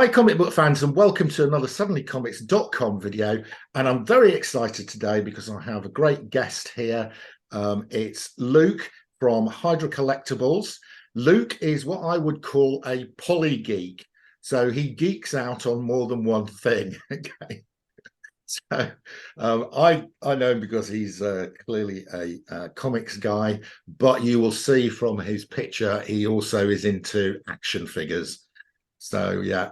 Hi, comic book fans, and welcome to another suddenlycomics.com video. And I'm very excited today because I have a great guest here. It's Luke from Hydracollectables. Luke is what I would call a polygeek. So he geeks out on more than one thing. Okay. So I know him because he's clearly a comics guy, but you will see from his picture, he also is into action figures. So yeah,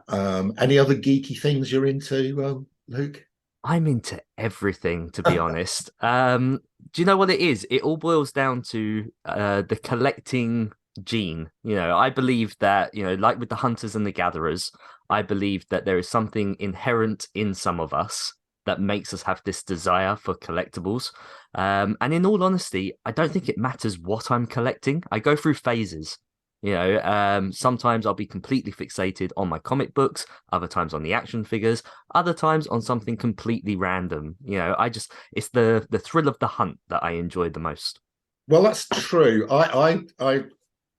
any other geeky things you're into, Luke? I'm into everything, to be honest. Do you know what it is? It all boils down to the collecting gene. I believe that, like with the hunters and the gatherers, I believe that there is something inherent in some of us that makes us have this desire for collectibles. And in all honesty, I don't think it matters what I'm collecting. I go through phases. Sometimes I'll be completely fixated on my comic books, other times on the action figures, other times on something completely random. It's the thrill of the hunt that I enjoy the most. Well, that's true. I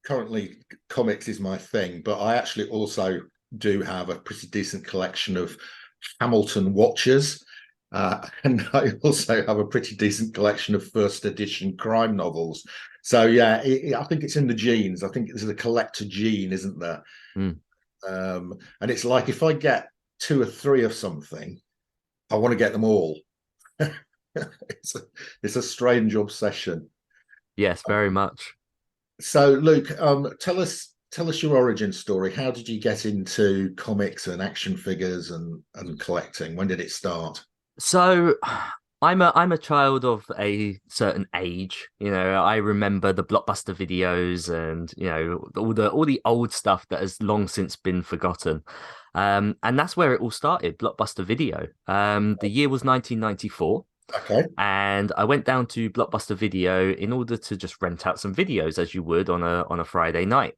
currently comics is my thing, but I actually also do have a pretty decent collection of Hamilton watches. And I also have a pretty decent collection of first edition crime novels. So yeah, I think it's in the genes. I think there's a collector gene, isn't there? Mm. And it's like if I get two or three of something, I want to get them all. it's it's a strange obsession. Yes, very much. So Luke, tell us your origin story. How did you get into comics and action figures and collecting? When did it start? So I'm a child of a certain age. I remember the blockbuster videos and all the old stuff that has long since been forgotten. And that's where it all started, Blockbuster Video. The year was 1994. Okay. And I went down to Blockbuster Video in order to just rent out some videos as you would on a Friday night.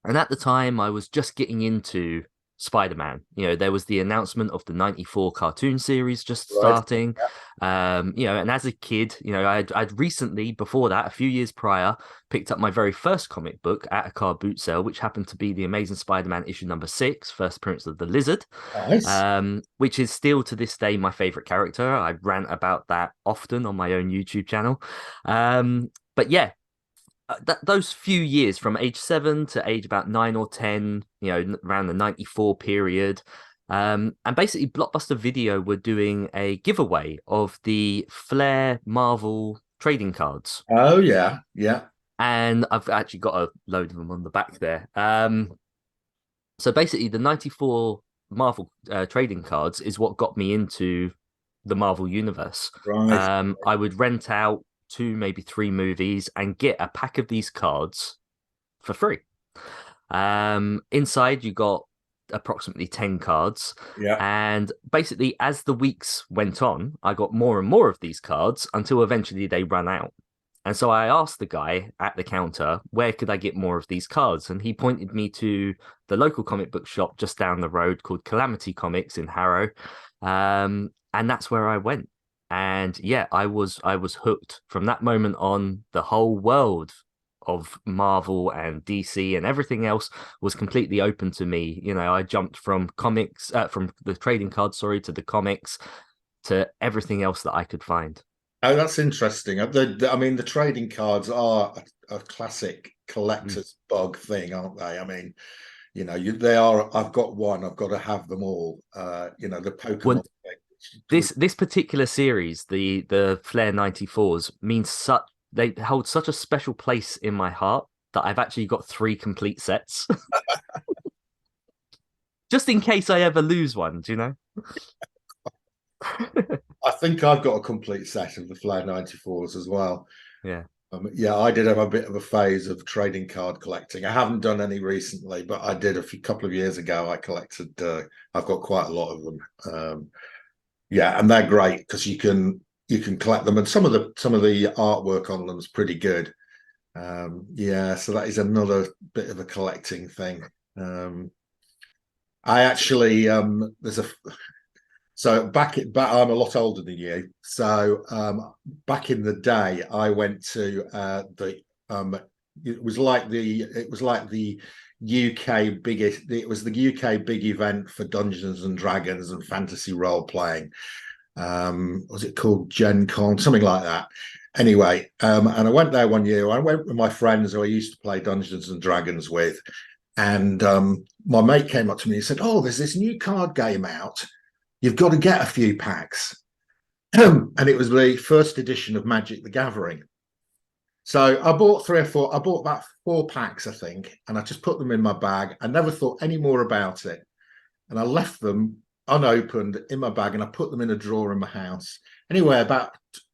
And at the time, I was just getting into Spider-Man. There was the announcement of the 94 cartoon series just Right. starting. And as a kid, I'd recently, before that, a few years prior, picked up my very first comic book at a car boot sale, which happened to be the Amazing Spider-Man issue number 6, first appearance of the Lizard, Nice. which is still to this day my favorite character. I rant about that often on my own YouTube channel. But yeah, those few years from age 7 to age about 9 or 10, around the 94 period. And basically, Blockbuster Video were doing a giveaway of the Flair Marvel trading cards. Oh yeah, yeah. And I've actually got a load of them on the back there. So basically, the 94 Marvel trading cards is what got me into the Marvel universe. Right. I would rent out 2, maybe 3 movies and get a pack of these cards for free. Inside, you got approximately 10 cards. Yeah. And basically, as the weeks went on, I got more and more of these cards until eventually they ran out. And so I asked the guy at the counter, where could I get more of these cards? And he pointed me to the local comic book shop just down the road called Calamity Comics in Harrow. And that's where I went. And yeah, I was hooked from that moment on. The whole world of Marvel and DC and everything else was completely open to me. I jumped from comics, from the trading cards, sorry, to the comics, to everything else that I could find. Oh, that's interesting. I mean, the trading cards are a classic Mm. collector's bug thing, aren't they? I mean, they are. I've got one. I've got to have them all. The Well, Pokemon thing. this particular series, the Flair 94s, means such they hold such a special place in my heart that I've actually got 3 complete sets. Just in case I ever lose one, do you know? I think I've got a complete set of the Flair 94s as well. Yeah. Yeah, I did have a bit of a phase of trading card collecting. I haven't done any recently, but I did couple of years ago. I collected. I've got quite a lot of them. Yeah, and they're great because you can collect them, and some of the artwork on them is pretty good. Yeah, so that is another bit of a collecting thing. I actually there's a so back I'm a lot older than you. So back in the day, I went to the it was like the UK biggest. It was the UK big event for Dungeons and Dragons and fantasy role playing. Was it called Gen Con, something like that? Anyway, and I went there one year. I went with my friends who I used to play Dungeons and Dragons with, and my mate came up to me and said, "Oh, there's this new card game out. You've got to get a few packs." And it was the first edition of Magic the Gathering. So I bought three or four. I bought about 4 packs, I think, and I just put them in my bag. I never thought any more about it, and I left them unopened in my bag, and I put them in a drawer in my house. Anyway, about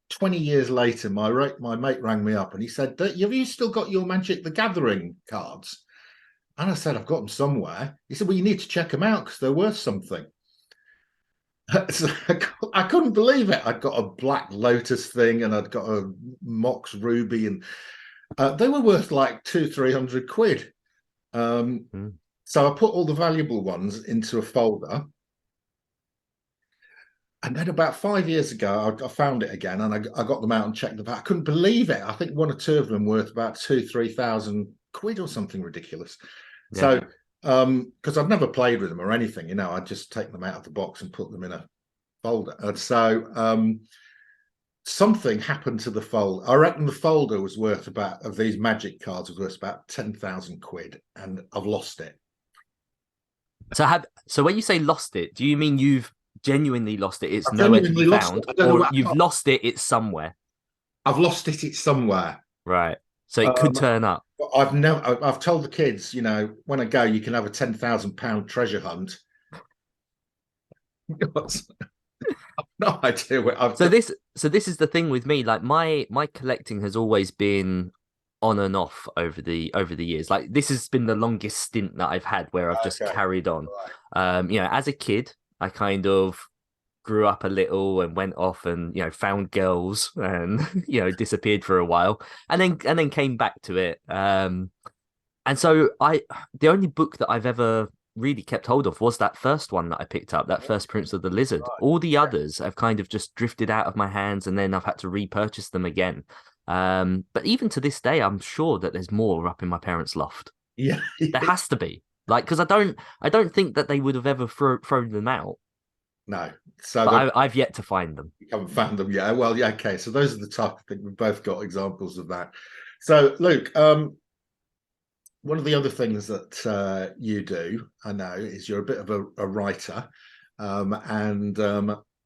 20 years later, my mate rang me up and he said, "Have you still got your Magic the Gathering cards?" And I said, "I've got them somewhere." He said, "Well, you need to check them out because they're worth something." So I couldn't believe it. I'd got a Black Lotus thing and I'd got a Mox Ruby, and they were worth like 200-300 quid. So I put all the valuable ones into a folder. And then about 5 years ago, I found it again, and I got them out and checked them out. I couldn't believe it. I think 1 or 2 of them worth about 2,000-3,000 quid or something ridiculous. Yeah. So, because I've never played with them or anything, I'd just take them out of the box and put them in a folder. And so, something happened to the folder. I reckon the folder was worth of these Magic cards was worth about 10,000 quid, and I've lost it. So when you say lost it, do you mean you've genuinely lost it? It's I've nowhere to be genuinely lost found, it. I don't know or you've lost it, it's somewhere. I've lost it. It's somewhere. Right. So it could turn up. I've told the kids, when I go, you can have a £10,000 treasure hunt. I've no idea what I've So done. this is the thing with me. Like my collecting has always been on and off over the years. Like this has been the longest stint that I've had where I've just carried on. As a kid, I kind of grew up a little and went off and found girls and disappeared for a while and then came back to it. And so the only book that I've ever really kept hold of was that first one that I picked up, that first Prince of the Lizard. All the others have kind of just drifted out of my hands, and then I've had to repurchase them again. But even to this day, I'm sure that there's more up in my parents' loft. Yeah, There has to be, like, because I don't think that they would have ever thrown them out. no. So But I've yet to find them. you haven't found them yet. Well, yeah, okay. So those are the type of thing. We've both got examples of that. So, Luke, one of the other things that you do, I know, is you're a bit of a writer, and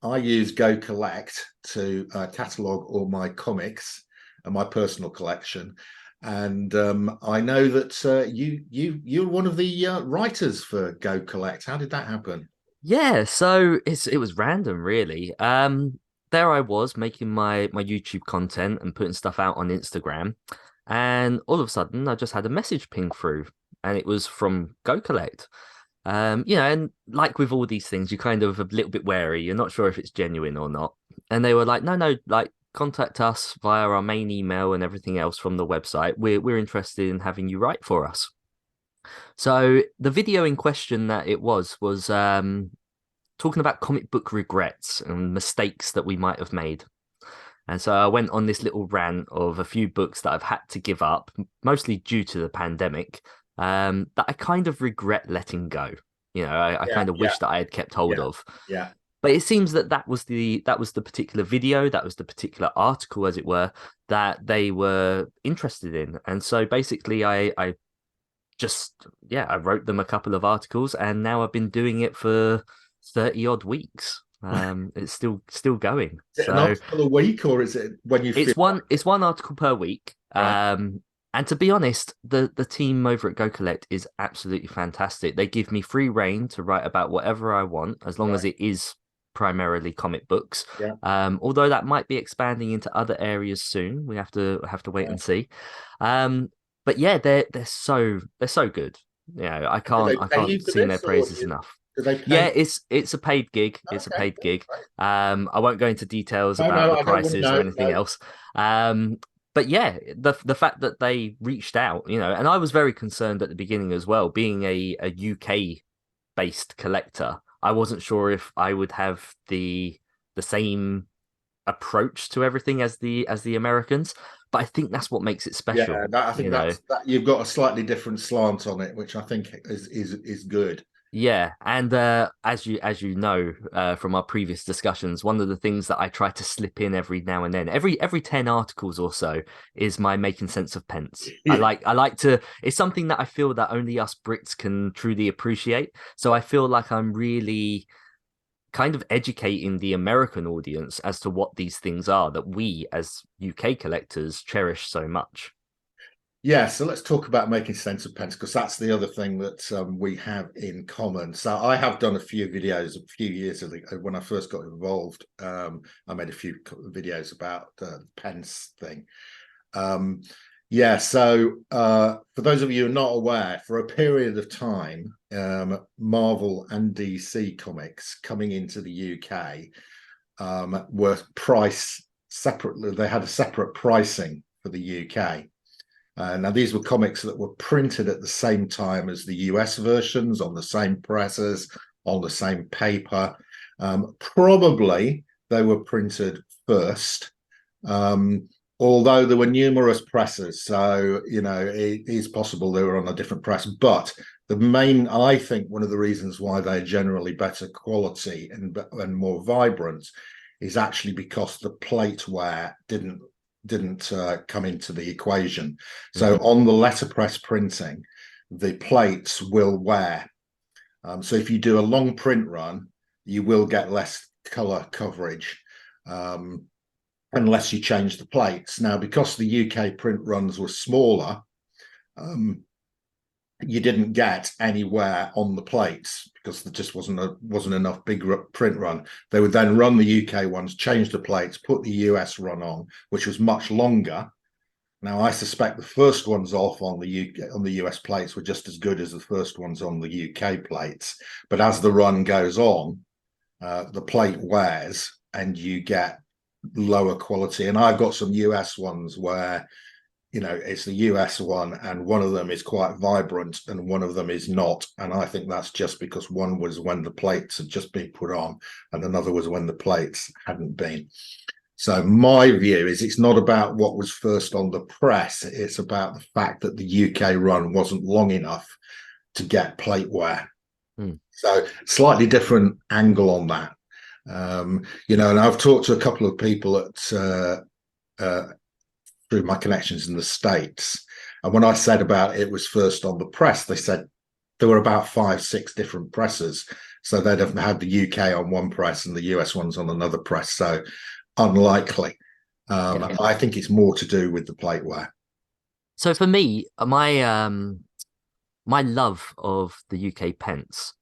I use Go Collect to catalog all my comics and my personal collection. And I know that you're one of the writers for Go Collect. How did that happen? Yeah, so it was random, really. There I was making my YouTube content and putting stuff out on Instagram, and all of a sudden I just had a message ping through, and it was from Go Collect. And like with all these things, you're kind of a little bit wary. You're not sure if it's genuine or not. And they were like, no, like contact us via our main email and everything else from the website. We're interested in having you write for us. So the video in question that it was talking about comic book regrets and mistakes that we might have made. And so I went on this little rant of a few books that I've had to give up, mostly due to the pandemic, that I kind of regret letting go. I kind of wish that I had kept hold of. Yeah. But it seems that was the particular video, that was the particular article, as it were, that they were interested in. And so basically I wrote them a couple of articles, and now I've been doing it for 30 odd weeks. It's still going. Is it an article a week, or is it when you it's feel it's one article per week. right? And to be honest, the team over at Go Collect is absolutely fantastic. They give me free reign to write about whatever I want, as long as it is primarily comic books. Yeah. Although that might be expanding into other areas soon. We have to wait and see. But yeah, they're so good. I can't sing their praises enough. Yeah, it's a paid gig. It's a paid gig. I won't go into details about the prices or anything else. But yeah, the fact that they reached out, and I was very concerned at the beginning as well, being a UK based collector. I wasn't sure if I would have the same approach to everything as the Americans, but I think that's what makes it special. Yeah, I think You know, that you've got a slightly different slant on it, which I think is good. yeah, and as you know from our previous discussions, one of the things that I try to slip in every now and then, every 10 articles or so, is my making sense of pence. Yeah. I like to. It's something that I feel that only us Brits can truly appreciate. So I feel like I'm really kind of educating the American audience as to what these things are that we as UK collectors cherish so much. Yeah, so let's talk about making sense of pence, because that's the other thing that we have in common. So I have done a few videos a few years ago when I first got involved. I made a few videos about the pence thing. Um, yeah, so for those of you who are not aware, for a period of time, Marvel and DC comics coming into the UK were priced separately. They had a separate pricing for the UK. Now, these were comics that were printed at the same time as the US versions, on the same presses, on the same paper. Probably they were printed first, although there were numerous presses. So, it is possible they were on a different press. But I think one of the reasons why they're generally better quality and more vibrant is actually because the plate wear didn't come into the equation. So on the letterpress printing, the plates will wear. So if you do a long print run, you will get less color coverage unless you change the plates. Now, because the UK print runs were smaller, you didn't get anywhere on the plates because there just wasn't enough big print run. They would then run the UK ones, change the plates, put the US run on, which was much longer. Now, I suspect the first ones off on the US plates were just as good as the first ones on the UK plates. But as the run goes on, the plate wears and you get lower quality. And I've got some US ones where it's the US one, and one of them is quite vibrant and one of them is not. And I think that's just because one was when the plates had just been put on and another was when the plates hadn't been. So my view is it's not about what was first on the press. It's about the fact that the UK run wasn't long enough to get plate wear. So slightly different angle on that. And I've talked to a couple of people at through my connections in the States. And when I said about it was first on the press, they said there were about 5-6 different presses. So they'd have had the UK on one press and the US ones on another press. So unlikely. I think it's more to do with the plateware. So for me, my love of the UK pence,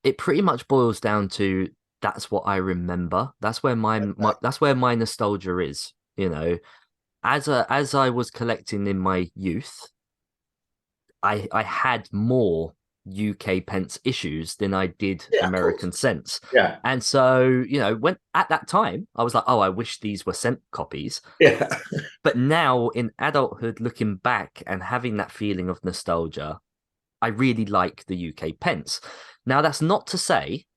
it pretty much boils down to that's what I remember. That's where my nostalgia is, As I was collecting in my youth, I had more UK pence issues than I did American cents. Yeah. And so, when at that time I was like, oh, I wish these were cent copies. Yeah. But now in adulthood, looking back and having that feeling of nostalgia, I really like the UK pence. Now, that's not to say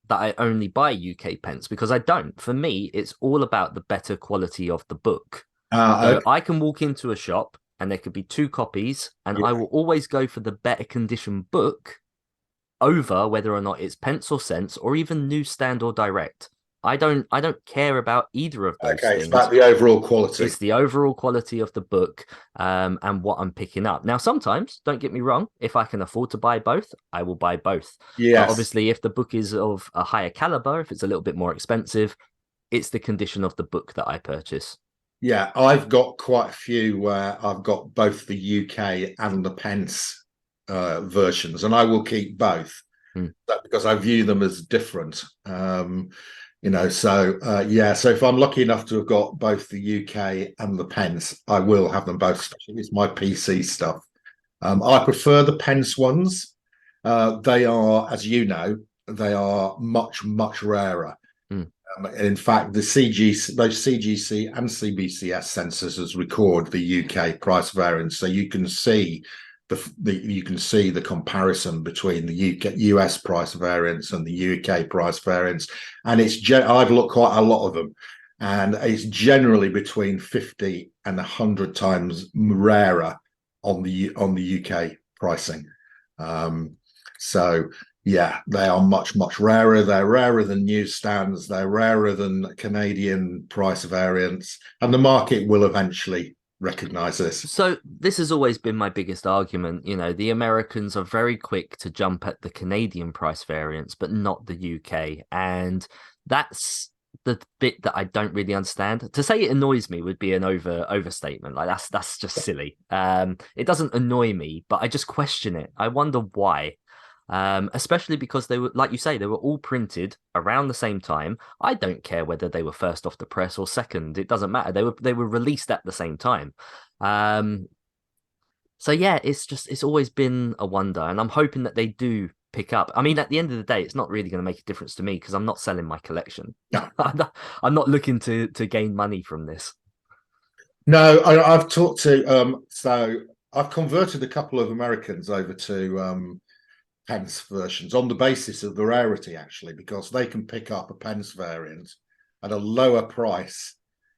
that I only buy UK pence, because I don't. For me, it's all about the better quality of the book. So I can walk into a shop and there could be 2 copies, and I will always go for the better condition book over whether or not it's pence or cents or even newsstand or direct. I don't care about either of those things. It's about the overall quality. It's the overall quality of the book, and what I'm picking up. Now, sometimes, don't get me wrong, if I can afford to buy both, I will buy both. Yes. But obviously, if the book is of a higher caliber, if it's a little bit more expensive, it's the condition of the book that I purchase. Yeah, I've got quite a few where I've got both the UK and the pence versions, and I will keep both because I view them as different. So if I'm lucky enough to have got both the UK and the pence, I will have them both, especially it's my PC stuff. I prefer the pence ones. They are, as you know, they are much, much rarer. In fact, both CGC and CBCS censuses record the UK price variance, so you can see the comparison between the US price variance and the UK price variance, and I've looked quite a lot of them, and it's generally between 50 and 100 times rarer on the UK pricing. So yeah, they are much rarer. They're rarer than newsstands. They're rarer than Canadian price variants, and the market will eventually recognize this. So this has always been my biggest argument. You know, the Americans are very quick to jump at the Canadian price variance, but not the UK. And that's the bit that I don't really understand. To say it annoys me would be an overstatement. Like that's just silly. It doesn't annoy me, but I just question it. I wonder why. Especially because they were, like you say, they were all printed around the same time. I don't care whether they were first off the press or second. It doesn't matter. They were released at the same time. Um, so yeah, it's always been a wonder, and I'm hoping that they do pick up. I mean, at the end of the day, it's not really going to make a difference to me because I'm not selling my collection. No, I'm not looking to gain money from this. no, I've talked to so I've converted a couple of Americans over to Pence versions on the basis of the rarity, actually, because they can pick up a Pence variant at a lower price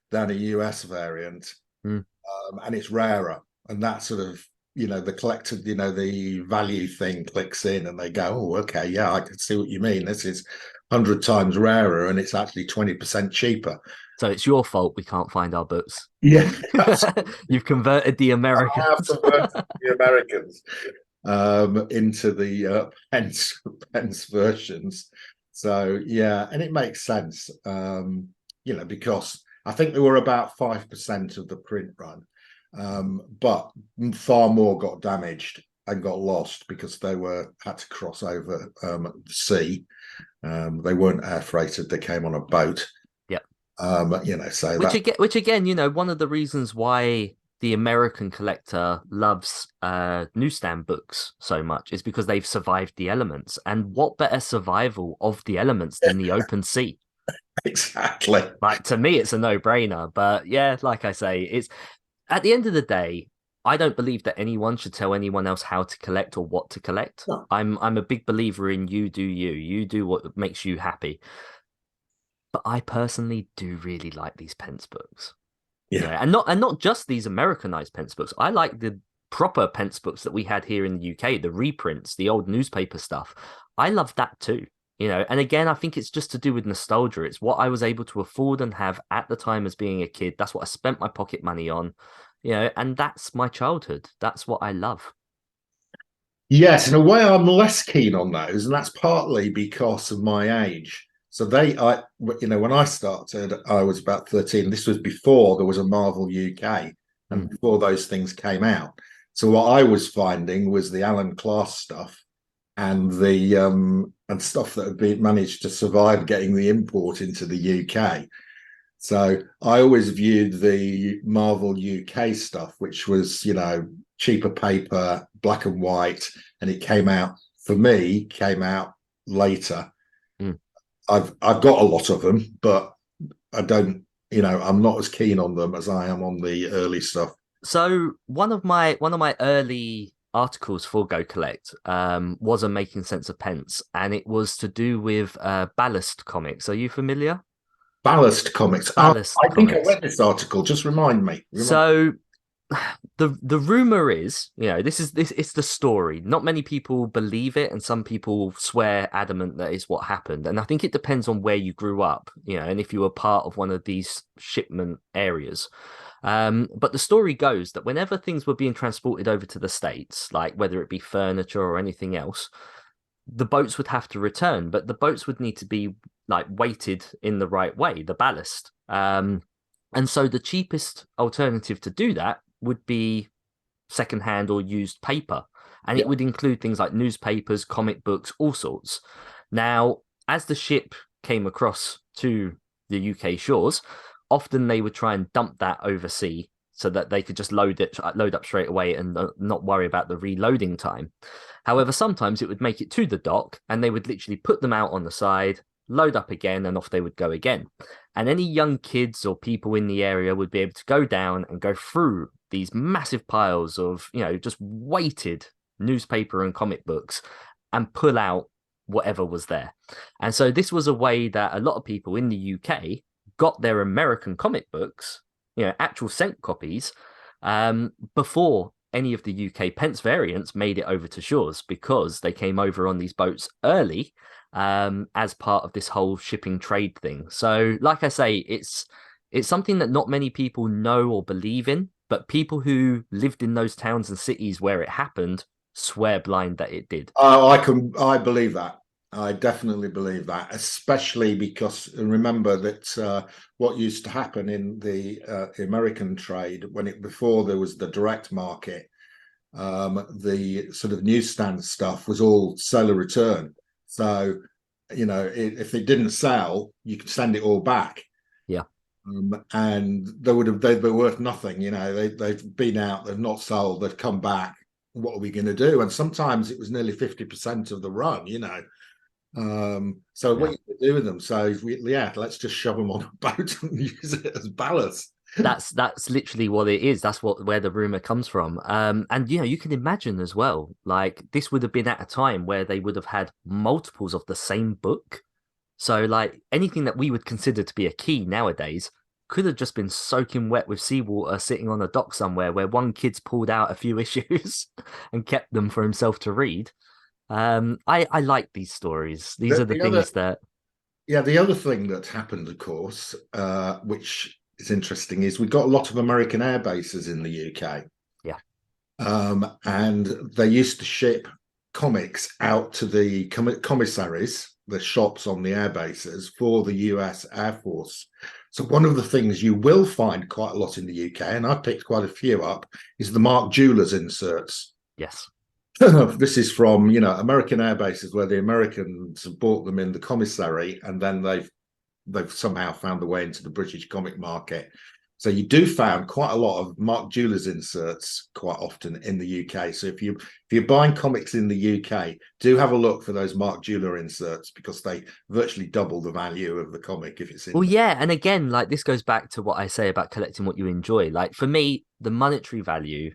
than a US variant, Mm. and it's rarer. And that sort of, the collected, the value thing clicks in, and they go, "Oh, okay, yeah, I can see what you mean. This is 100 times rarer, and it's actually 20% cheaper." So it's your fault we can't find our books. Yeah, You've converted the I have Americans. converted the Americans into the Pence versions. So yeah, and it makes sense, because I think they were about 5% of the print run, but far more got damaged and got lost because they had to cross over the sea. They weren't air freighted; they came on a boat. Yep. So Which again, one of the reasons why the American collector loves newsstand books so much is because they've survived the elements. And what better survival of the elements than the open sea? exactly. Like to me, it's a no-brainer. But yeah, like I say, it's at the end of the day, I don't believe that anyone should tell anyone else how to collect or what to collect. No. I'm a big believer in you do you. You do what makes you happy. But I personally do really like these Pence books. Yeah. Yeah, and not just these Americanized Pence books. I like the proper Pence books that we had here in the UK, the reprints, the old newspaper stuff. I love that too. And again, I think it's just to do with nostalgia. It's what I was able to afford and have at the time as being a kid. That's what I spent my pocket money on, and that's my childhood. That's what I love. Yes, in a way, I'm less keen on those, and that's partly because of my age. So when I started, I was about 13. This was before there was a Marvel UK, and Mm. before those things came out. So what I was finding was the Alan Class stuff and the and stuff that had been managed to survive getting the import into the UK. So I always viewed the Marvel UK stuff, which was, cheaper paper, black and white, and it came out later. Mm. I've got a lot of them, but I don't, I'm not as keen on them as I am on the early stuff. So one of my early articles for Go Collect was on making sense of Pence, and it was to do with Ballast Comics. Are you familiar? Ballast Comics. Oh, Ballast I think I Comics. read this article. Just remind me. So the rumor is, this it's the story. Not many people believe it, and some people swear adamant that is what happened. And I think it depends on where you grew up, and if you were part of one of these shipment areas. But the story goes that whenever things were being transported over to the States, like whether it be furniture or anything else, the boats would have to return, but the boats would need to be like weighted in the right way, the ballast. And so the cheapest alternative to do that would be secondhand or used paper. And it Yeah. would include things like newspapers, comic books, all sorts. Now, as the ship came across to the UK shores, often they would try and dump that overseas so that they could just load up straight away and not worry about the reloading time. However, sometimes it would make it to the dock and they would literally put them out on the side, load up again, and off they would go again. And any young kids or people in the area would be able to go down and go through these massive piles of, just weighted newspaper and comic books and pull out whatever was there. And so this was a way that a lot of people in the UK got their American comic books, actual cent copies, before any of the UK Pence variants made it over to shores, because they came over on these boats early, as part of this whole shipping trade thing. So, like I say, it's something that not many people know or believe in, but people who lived in those towns and cities where it happened swear blind that it did. I believe that. I definitely believe that, especially because remember that what used to happen in the American trade before there was the direct market, the sort of newsstand stuff was all seller return. So, if it didn't sell, you could send it all back. Yeah. And they'd be worth nothing. They've been out, they've not sold, they've come back. What are we going to do? And sometimes it was nearly 50% of the run. So what you do with them? So let's just shove them on a boat and use it as ballast. That's literally what it is. That's where the rumor comes from. And you can imagine as well, like this would have been at a time where they would have had multiples of the same book. So like anything that we would consider to be a key nowadays could have just been soaking wet with seawater sitting on a dock somewhere where one kid's pulled out a few issues and kept them for himself to read. I like these stories. These are the things that... Yeah, the other thing that happened, of course, which is interesting, is we got a lot of American air bases in the UK. Yeah. And they used to ship comics out to the commissaries, the shops on the air bases for the US Air Force. So one of the things you will find quite a lot in the UK, and I've picked quite a few up, is the Mark Jewelers inserts. Yes. This is from, American air bases where the Americans have bought them in the commissary, and then they've somehow found their way into the British comic market. So you do find quite a lot of Mark Jewelers inserts quite often in the UK. So if you're buying comics in the UK, do have a look for those Mark Jeweler inserts, because they virtually double the value of the comic if it's in. Well, yeah, and again, like this goes back to what I say about collecting what you enjoy. Like for me, the monetary value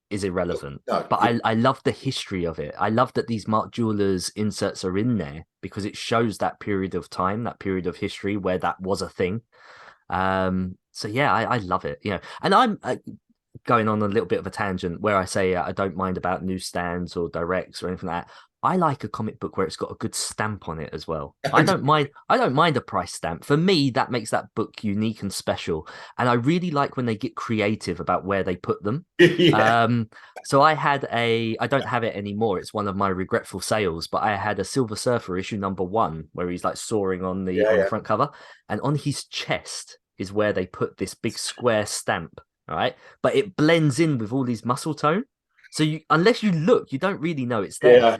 is irrelevant, but I love the history of it. I love that these Mark Jewelers inserts are in there because it shows that period of time, that period of history where that was a thing. So yeah, I love it, and I'm going on a little bit of a tangent where I say I don't mind about newsstands or directs or anything like that. I like a comic book where it's got a good stamp on it as well. I don't mind a price stamp. For me, that makes that book unique and special. And I really like when they get creative about where they put them. Yeah. So I don't have it anymore. It's one of my regretful sales, but I had a Silver Surfer issue #1 where he's like soaring on the front cover, and on his chest is where they put this big square stamp. All right. But it blends in with all these muscle tone. So unless you look, you don't really know it's there. Yeah.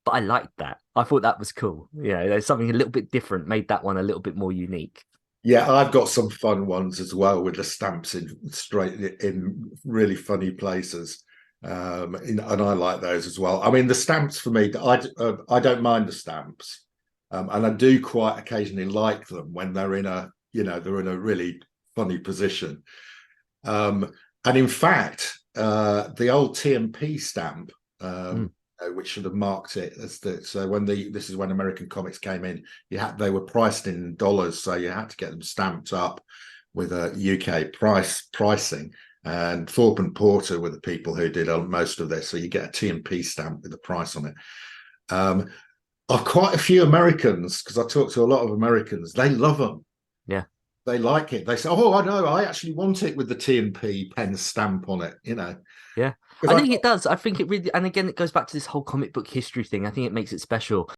But I liked that. I thought that was cool. There's something a little bit different, made that one a little bit more unique. Yeah, I've got some fun ones as well with the stamps in really funny places. And I like those as well. I mean, the stamps for me, I don't mind the stamps. And I do quite occasionally like them when they're in a really funny position. And in fact, the old TMP stamp, which should have marked it as so this is when American comics came in, they were priced in dollars, so you had to get them stamped up with a UK pricing. And Thorpe and Porter were the people who did most of this, so you get a TMP stamp with the price on it. Quite a few Americans, because I talk to a lot of Americans, they love them. Yeah. They like it. They say, "Oh, I know. I actually want it with the TMP pen stamp on it." Yeah, I think it does. I think it really, and again, it goes back to this whole comic book history thing. I think it makes it special.